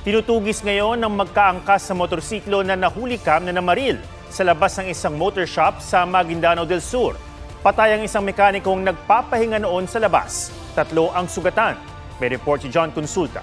Tinutugis ngayon ng magkaangkas sa motorsiklo na nahulikam na namaril sa labas ng isang motor shop sa Maguindanao del Sur. Patay ang isang mekanikong nagpapahinga noon sa labas. 3 ang sugatan. May report si John Consulta.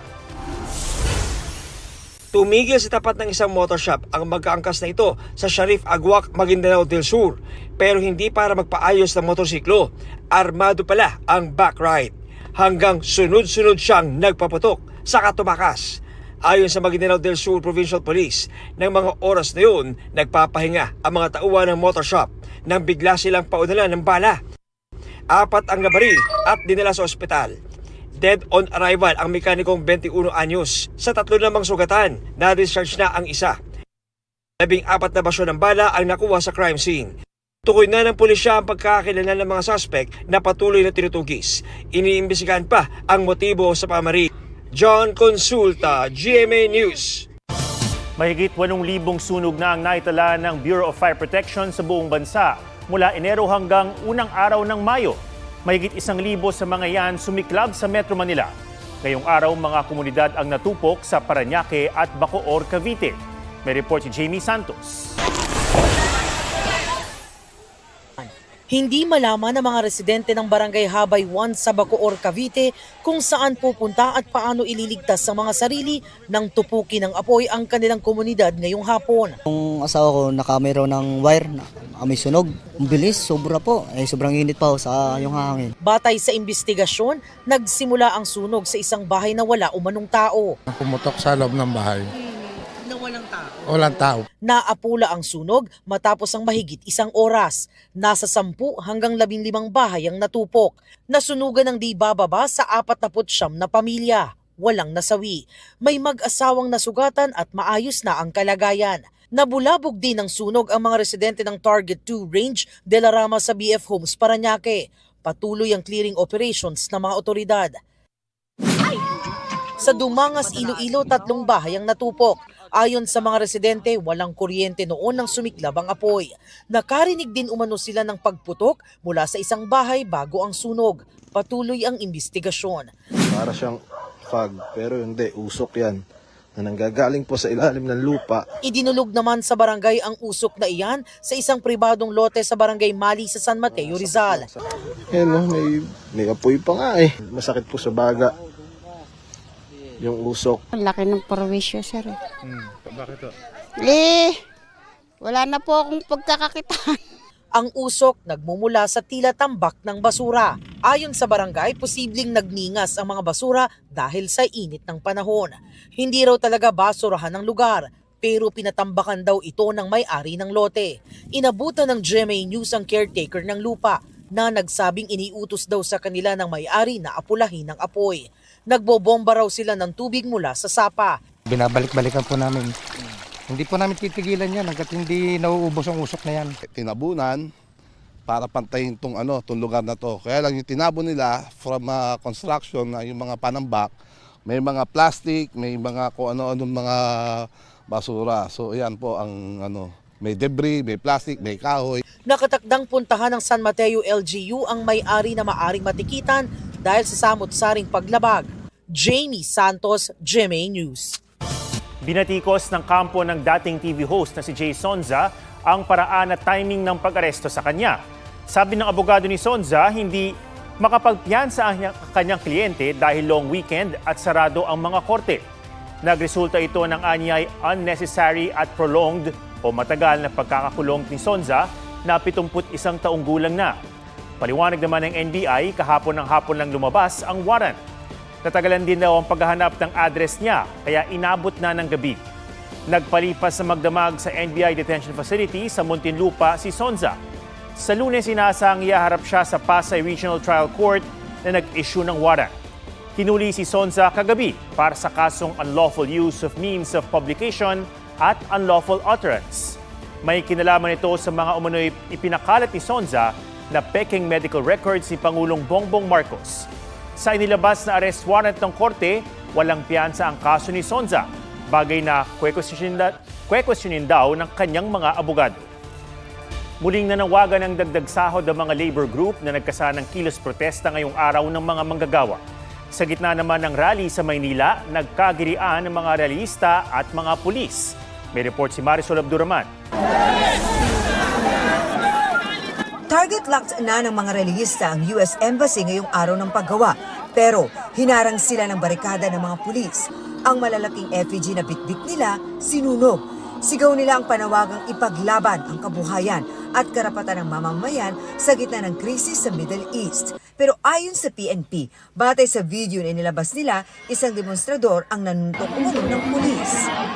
Tumigil sa tapat ng isang motor shop ang magkaangkas na ito sa Sharif Agwak, Maguindanao del Sur. Pero hindi para magpaayos ng motorsiklo. Armado pala ang backride. Hanggang sunod-sunod siyang nagpaputok sa katumakas. Ayon sa Maguindanao del Sur Provincial Police, ng mga oras na yun, nagpapahinga ang mga tauhan ng motor shop nang bigla silang paunala ng bala. 4 ang nabaril at dinala sa ospital. Dead on arrival ang mekanikong 21 anyos. Sa 3 namang sugatan, na-discharge na ang isa. 14 na basyo ng bala ang nakuha sa crime scene. Tukoy na ng pulisya ang pagkakakilanlan ng mga suspect na patuloy na tinutugis. Iniimbestigahan pa ang motibo sa pamaril. John Consulta, GMA News. Mahigit 8,000 sunog na ang naitala ng Bureau of Fire Protection sa buong bansa mula Enero hanggang unang araw ng Mayo. Mahigit 1,000 sa mga yan sumiklab sa Metro Manila. Ngayong araw, mga komunidad ang natupok sa Parañaque at Bacoor, Cavite. May report si Jamie Santos. Hindi malaman ng mga residente ng Barangay Habay 1 sa Bacoor, Cavite kung saan pupunta at paano ililigtas sa mga sarili ng tupukin ng apoy ang kanilang komunidad ngayong hapon. Yung asawa ko nakamay ng wire, may sunog. Ang bilis, sobra po. Sobrang init pa sa yung hangin. Batay sa investigasyon, nagsimula ang sunog sa isang bahay na wala umanong tao. Pumutok sa loob ng bahay. Na walang tao? Walang tao. Naapula ang sunog matapos ang mahigit 1 oras. Nasa 10 hanggang 15 bahay ang natupok. Nasunugan ng di bababa sa 49 na pamilya. Walang nasawi. May mag-asawang nasugatan at maayos na ang kalagayan. Nabulabog din ng sunog ang mga residente ng Target 2 Range de la Rama sa BF Homes, Parañaque. Patuloy ang clearing operations ng mga otoridad. Sa Dumangas, Iloilo, 3 bahay ang natupok. Ayon sa mga residente, walang kuryente noon nang sumiklab ang apoy. Nakarinig din umano sila ng pagputok mula sa isang bahay bago ang sunog. Patuloy ang investigasyon. Para siyang fog, pero hindi, usok yan na nanggagaling po sa ilalim ng lupa. Idinulog naman sa barangay ang usok na iyan sa isang pribadong lote sa barangay Mali sa San Mateo, Rizal. Yan, no, may apoy pa nga eh. Masakit po sa baga yung usok. Ang laki ng perwisyo, sir. Bakit to? Wala na po akong pagkakakitaan. Ang usok nagmumula sa tila tambak ng basura. Ayon sa barangay, posibleng nagningas ang mga basura dahil sa init ng panahon. Hindi raw talaga basurahan ng lugar, pero pinatambakan daw ito ng may-ari ng lote. Inabutan ng GMA News ang caretaker ng lupa na nagsabing iniutos daw sa kanila ng may-ari na apulahin ang apoy. Nagbobomba raw sila ng tubig mula sa sapa. Binabalik-balikan po namin. Hindi po namin titigilan yan hanggat hindi nauubos ang usok na yan. Tinabunan para pantayin tong lugar na to. Kaya lang yung tinabon nila from construction na yung mga panambak, may mga plastic, may mga kung ano-anong mga basura. So ayan po ang may debris, may plastic, may kahoy. Nakatakdang puntahan ng San Mateo LGU ang may-ari na maaring matikitan dahil sa samot-saring paglabag. Jamie Santos, GMA News. Binatikos ng kampo ng dating TV host na si Jay Sonza ang paraan at timing ng pag-aresto sa kanya. Sabi ng abogado ni Sonza, hindi makapagpiyansa ang kanyang kliyente dahil long weekend at sarado ang mga korte. Nagresulta ito ng anyay unnecessary at prolonged o matagal na pagkakakulong ni Sonza na 71 taong gulang na. Paliwanag naman ng NBI, kahapon ng hapon lang lumabas ang warrant. Natagalan din daw ang paghahanap ng address niya, kaya inabot na ng gabi. Nagpalipas sa magdamag sa NBI Detention Facility sa Muntinlupa si Sonza. Sa Lunes, inasang ihaharap siya sa Pasay Regional Trial Court na nag-issue ng warrant. Hinuli si Sonza kagabi para sa kasong unlawful use of means of publication at unlawful utterance. May kinalaman ito sa mga umano'y ipinakalat ni Sonza na peking medical records ni Pangulong Bongbong Marcos. Sa inilabas na arrest warrant ng korte, walang piyansa ang kaso ni Sonza, bagay na kwe-questionin daw ng kanyang mga abogado. Muling nanawagan ng dagdag sahod ang mga labor group na nagkasanang kilos protesta ngayong araw ng mga manggagawa. Sa gitna naman ng rally sa Maynila, nagkagirian ng mga realista at mga pulis. May report si Marisol Abduraman. Target locked na ng mga relihista ang US Embassy ngayong araw ng paggawa. Pero hinarang sila ng barikada ng mga pulis. Ang malalaking effigy na bitbit nila, sinunog. Sigaw nila ang panawagang ipaglaban ang kabuhayan at karapatan ng mamamayan sa gitna ng krisis sa Middle East. Pero ayon sa PNP, batay sa video na inilabas nila, isang demonstrador ang nanuntok umano ng pulis.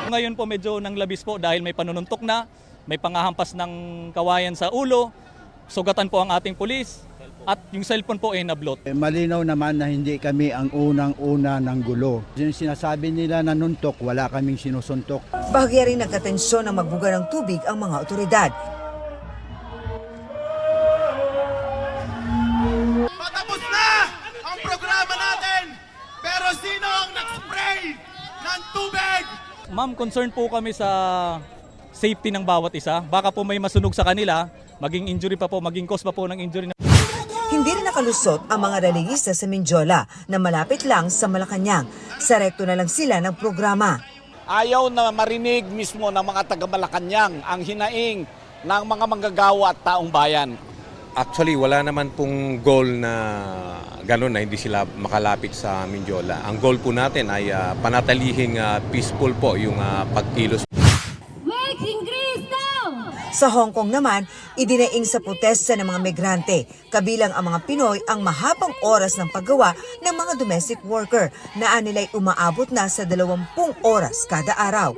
Ngayon po medyo nang labis po dahil may panununtok na, may pangahampas ng kawayan sa ulo, sugatan po ang ating pulis at yung cellphone po ay nablot. Malinaw naman na hindi kami ang unang-una ng gulo. Yung sinasabi nila na nuntok, wala kaming sinusuntok. Bahagya rin nagkatensyon ng magbuga ng tubig ang mga otoridad. Patapos na ang programa natin, pero sino ang nag-spray ng tubig? Ma'am, concerned po kami sa safety ng bawat isa. Baka po may masunog sa kanila, maging injury pa po, maging cause pa po ng injury. Hindi rin nakalusot ang mga relihista sa Mindiola na malapit lang sa Malacanang. Sa rekto na lang sila ng programa. Ayaw na marinig mismo ng mga taga-Malacanang ang hinaing ng mga manggagawa at taong bayan. Actually, wala naman pong goal na gano'n na hindi sila makalapit sa Mindiola. Ang goal po natin ay panatalihing peaceful po yung pagkilos. Sa Hong Kong naman, idinaing sa protesta ng mga migrante, kabilang ang mga Pinoy ang mahabang oras ng paggawa ng mga domestic worker na nila'y umaabot na sa 20 oras kada araw.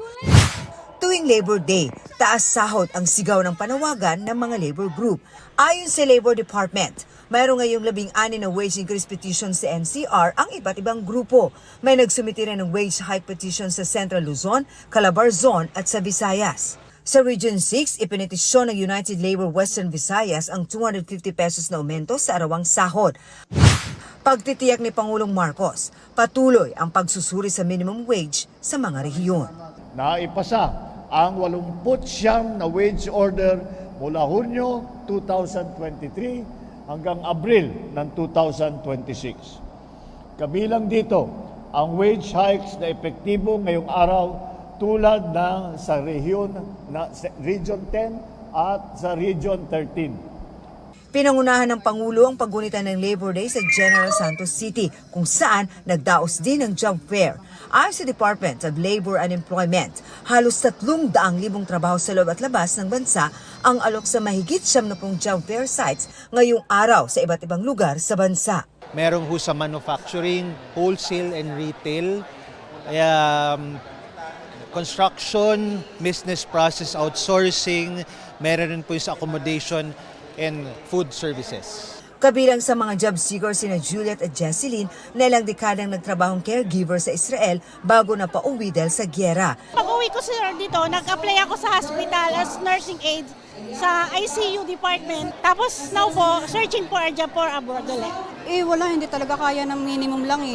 Tuwing Labor Day, taas sahod ang sigaw ng panawagan ng mga labor group. Ayon sa Labor Department, mayroong ngayong 16 na wage increase petition sa NCR ang iba't ibang grupo. May nagsumiti rin ng wage hike petition sa Central Luzon, Calabar Zone at sa Visayas. Sa Region 6, ipinitisyon ng United Labor Western Visayas ang 250 pesos na aumento sa arawang sahod. Pagtitiyak ni Pangulong Marcos, patuloy ang pagsusuri sa minimum wage sa mga rehiyon. Naipasa ang 89 na wage order mula Hunyo 2023 hanggang Abril ng 2026. Kabilang dito ang wage hikes na epektibo ngayong araw tulad ng sa Region 10 at sa Region 13. Pinangunahan ng Pangulo ang paggunitan ng Labor Day sa General Santos City kung saan nagdaos din ng job fair. Ayon sa Department of Labor and Employment, halos 300,000 trabaho sa loob at labas ng bansa ang alok sa mahigit 70 job fair sites ngayong araw sa iba't ibang lugar sa bansa. Merong ho sa manufacturing, wholesale and retail, construction, business process outsourcing, meron rin po yung sa accommodation and food services. Kabilang sa mga job seekers sina Juliet at Jesseline na ilang dekadang nagtrabahong caregiver sa Israel bago na pauwi dahil sa gyera. Pag-uwi ko sir dito, nag-apply ako sa hospital as nursing aide sa ICU department. Tapos now po, searching for a job for abroad ulit. Wala, hindi talaga kaya ng minimum lang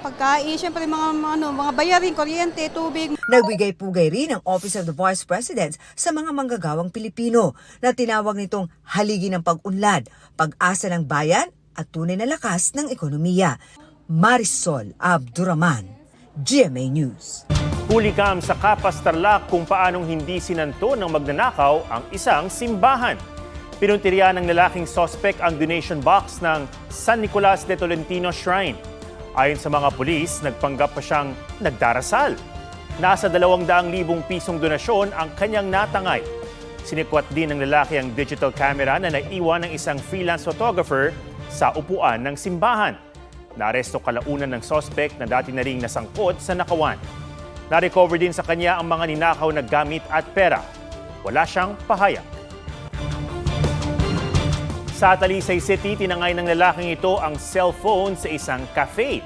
pagkain, syempre mga bayarin, kuryente, tubig. Nagbigay-pugay rin ang Office of the Vice President sa mga manggagawang Pilipino na tinawag nitong haligi ng pag-unlad, pag-asa ng bayan at tunay na lakas ng ekonomiya. Marisol Abduraman, GMA News. Huli kam sa Kapas Tarlac kung paanong hindi sinanto ng magnanakaw ang isang simbahan. Pinuntirya ng lalaking suspect ang donation box ng San Nicolas de Tolentino Shrine. Ayon sa mga pulis, nagpanggap pa siyang nagdarasal. Nasa 200,000 pisong donasyon ang kanyang natangay. Sinikwat din ng lalaki ang digital camera na naiwan ng isang freelance photographer sa upuan ng simbahan. Naaresto kalaunan ng suspect na dati na ring nasangkot sa nakawan. Na-recover din sa kanya ang mga ninakaw na gamit at pera. Wala siyang pahayag. Sa Talisay City, tinangay ng lalaking ito ang cellphone sa isang cafe.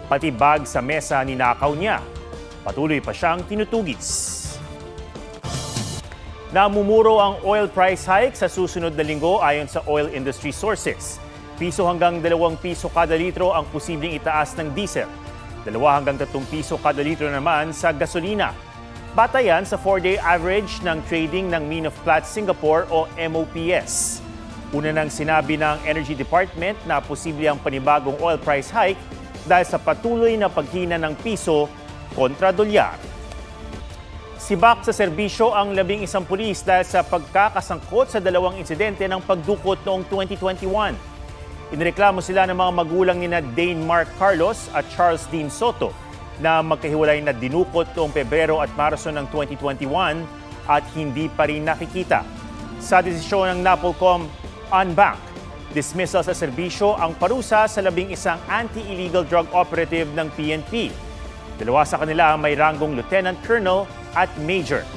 Pati bag sa mesa ninakaw niya. Patuloy pa siyang tinutugis. Namumuro ang oil price hike sa susunod na linggo ayon sa oil industry sources. Piso hanggang 2 piso kada litro ang posibleng itaas ng diesel. 2 hanggang 3 piso kada litro naman sa gasolina. Batayan sa 4-day average ng trading ng Mean of Platts Singapore o MOPS. Una nang sinabi ng Energy Department na posible ang panibagong oil price hike dahil sa patuloy na paghina ng piso kontra dolyar. Sibak sa serbisyo ang 11 pulis dahil sa pagkakasangkot sa dalawang insidente ng pagdukot noong 2021. Inireklamo sila ng mga magulang ni Dane Mark Carlos at Charles Dean Soto na magkahiwalay na dinukot noong Pebrero at Marso ng 2021 at hindi pa rin nakikita. Sa desisyon ng NAPOLCOM Unbank, dismissal sa serbisyo ang parusa sa 11 anti-illegal drug operative ng PNP. Dalawa sa kanila may ranggong Lieutenant Colonel at Major.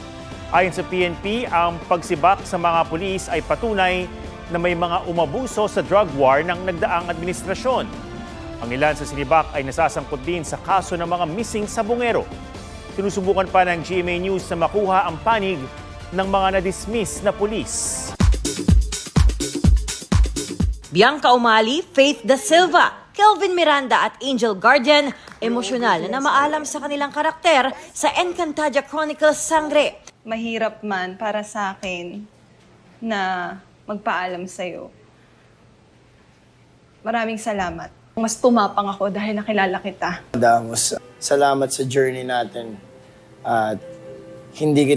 Ayon sa PNP, ang pagsibak sa mga pulis ay patunay na may mga umabuso sa drug war ng nagdaang administrasyon. Ang ilan sa sinibak ay nasasangkot din sa kaso ng mga missing sabongero. Sinusubukan pa ng GMA News na makuha ang panig ng mga na-dismiss na pulis. Bianca Umali, Faith Da Silva, Kelvin Miranda at Angel Guardian, emosyonal na maalam sa kanilang karakter sa Encantadia Chronicles Sangre. Mahirap man para sa akin na magpaalam sa'yo. Maraming salamat. Mas tumapang ako dahil nakilala kita. Damos, salamat sa journey natin. At hindi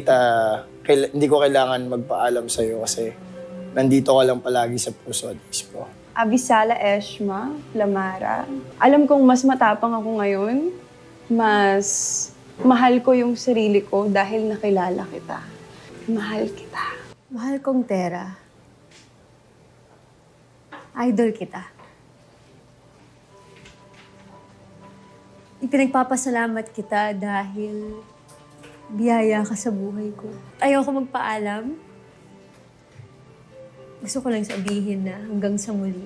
ko kailangan magpaalam sa'yo kasi nandito ka lang palagi sa puso at isip ko. Abisala Eshma, Lamara. Alam kong mas matapang ako ngayon. Mas mahal ko yung sarili ko dahil nakilala kita. Mahal kita. Mahal kong Tera. Idol kita. Ipinagpapasalamat kita dahil biyaya ka sa buhay ko. Ayoko magpaalam. Gusto ko lang sabihin na hanggang sa muli.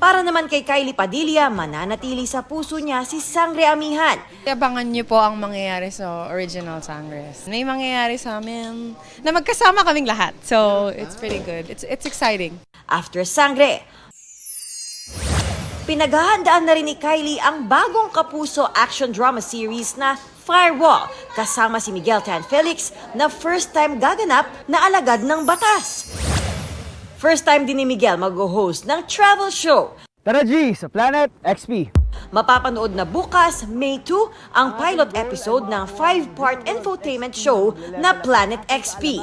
Para naman kay Kylie Padilla, mananatili sa puso niya si Sangre Amihan. Abangan niyo po ang mangyayari sa original Sangres. May mangyayari sa amin na magkasama kaming lahat. So, it's pretty good. It's exciting. After Sangre, pinaghahandaan na rin ni Kylie ang bagong kapuso action drama series na Firewall, kasama si Miguel Tan Felix na first time gaganap na alagad ng batas. First time din ni Miguel mag-host ng travel show. Tara G, sa Planet XP. Mapapanood na bukas, May 2, ang pilot episode ng 5-part infotainment show na Planet XP.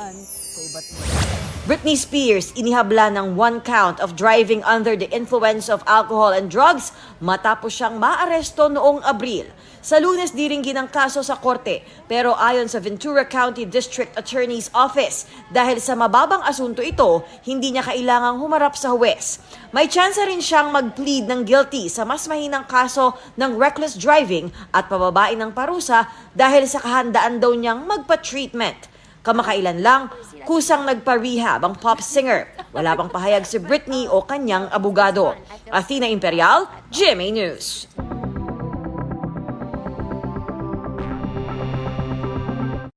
Britney Spears inihabla ng 1 count of driving under the influence of alcohol and drugs matapos siyang maaresto noong Abril. Sa Lunes diringgin ang kaso sa korte, pero ayon sa Ventura County District Attorney's Office, dahil sa mababang asunto ito, hindi niya kailangang humarap sa huwes. May tsansa rin siyang mag-plead ng guilty sa mas mahinang kaso ng reckless driving at pababain ng parusa dahil sa kahandaan daw niyang magpa-treatment. Kamakailan lang, kusang nagpa-rehab ang pop singer. Wala pang pahayag si Britney o kanyang abogado. Athena Imperial, GMA News.